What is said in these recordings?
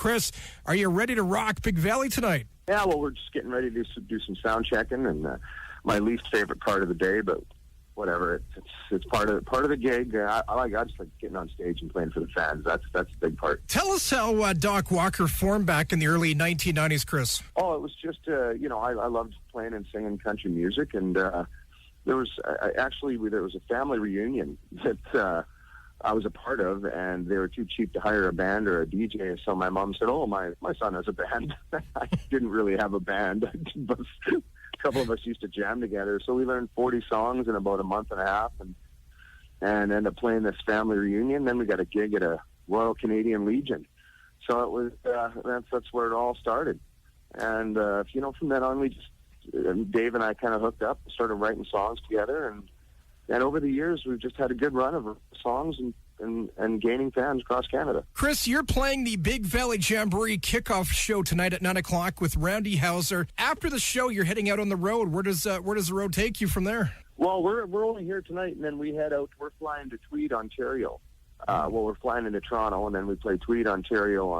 Chris, are you ready to rock Big Valley tonight? Yeah, well, we're just getting ready to do some sound checking, and my least favorite part of the day, but whatever. It's part of the gig. I just like getting on stage and playing for the fans. That's the big part. Tell us how Doc Walker formed back in the early 1990s, Chris. Oh, it was just I loved playing and singing country music, and there was a family reunion that I was a part of, and they were too cheap to hire a band or a DJ. So my mom said, "Oh, my son has a band." I didn't really have a band, but a couple of us used to jam together. So we learned 40 songs in about a month and a half, and ended up playing this family reunion. Then we got a gig at a Royal Canadian Legion. So it was that's where it all started. And from then on, we just Dave and I kind of hooked up and started writing songs together, and over the years, we've just had a good run of songs and gaining fans across Canada. Chris, you're playing the Big Valley Jamboree kickoff show tonight at 9 o'clock with Roundy Hauser. After the show, you're heading out on the road. Where does the road take you from there? Well, we're only here tonight, and then we head out. We're flying to Tweed, Ontario. We're flying into Toronto, and then we play Tweed, Ontario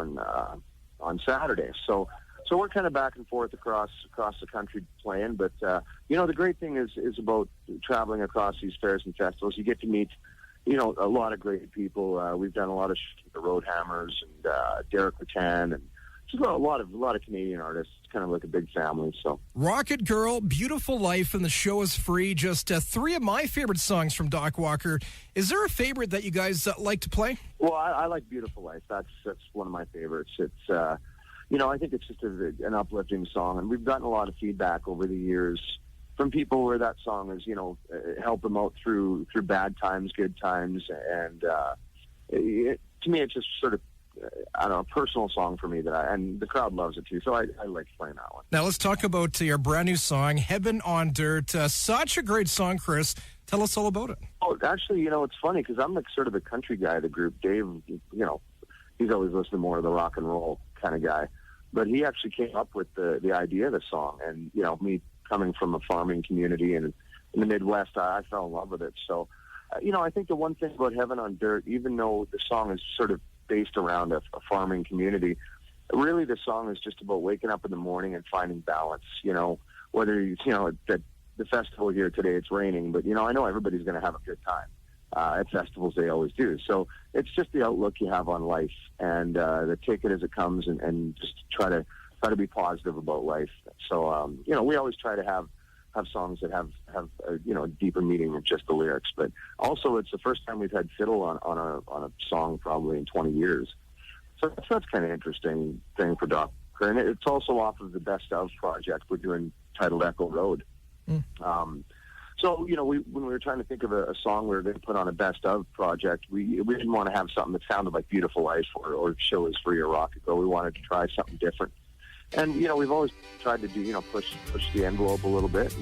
on Saturday. So we're kind of back and forth across the country playing. But the great thing is about traveling across these fairs and festivals. You get to meet a lot of great people. We've done a lot of the Roadhammers and Derek Rattan, and just a lot of Canadian artists. It's kind of like a big family. So Rocket Girl, Beautiful Life, and the show is free. Just three of my favorite songs from Doc Walker. Is there a favorite that you guys like to play? Well, I like Beautiful Life. That's one of my favorites. It's I think it's just an uplifting song, and we've gotten a lot of feedback over the years from people where that song has, helped them out through bad times, good times, and to me, it's just sort of, a personal song for me and the crowd loves it too, so I like playing that one. Now let's talk about your brand new song, Heaven on Dirt. Such a great song, Chris. Tell us all about it. Oh, actually, it's funny because I'm like sort of the country guy of the group. Dave, he's always listening more to the rock and roll kind of guy. But he actually came up with the idea of the song. And, me coming from a farming community and in the Midwest, I fell in love with it. So, I think the one thing about Heaven on Dirt, even though the song is sort of based around a farming community, really the song is just about waking up in the morning and finding balance. Whether, at the festival here today, it's raining, but, I know everybody's going to have a good time. At festivals, they always do. So it's just the outlook you have on life, and take it as it comes, and just try to be positive about life. So we always try to have songs that have a deeper meaning than just the lyrics. But also, it's the first time we've had fiddle on a song probably in 20 years. So that's kind of interesting thing for Doc. And it's also off of the Best Of project we're doing, titled Echo Road. So, when we were trying to think of a song we were going to put on a Best Of project, we didn't want to have something that sounded like Beautiful Life or Show Is Free or Rocket Girl. We wanted to try something different. And, we've always tried to do, push the envelope a little bit.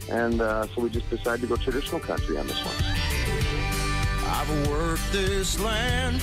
And so we just decided to go traditional country on this one. I've worked this land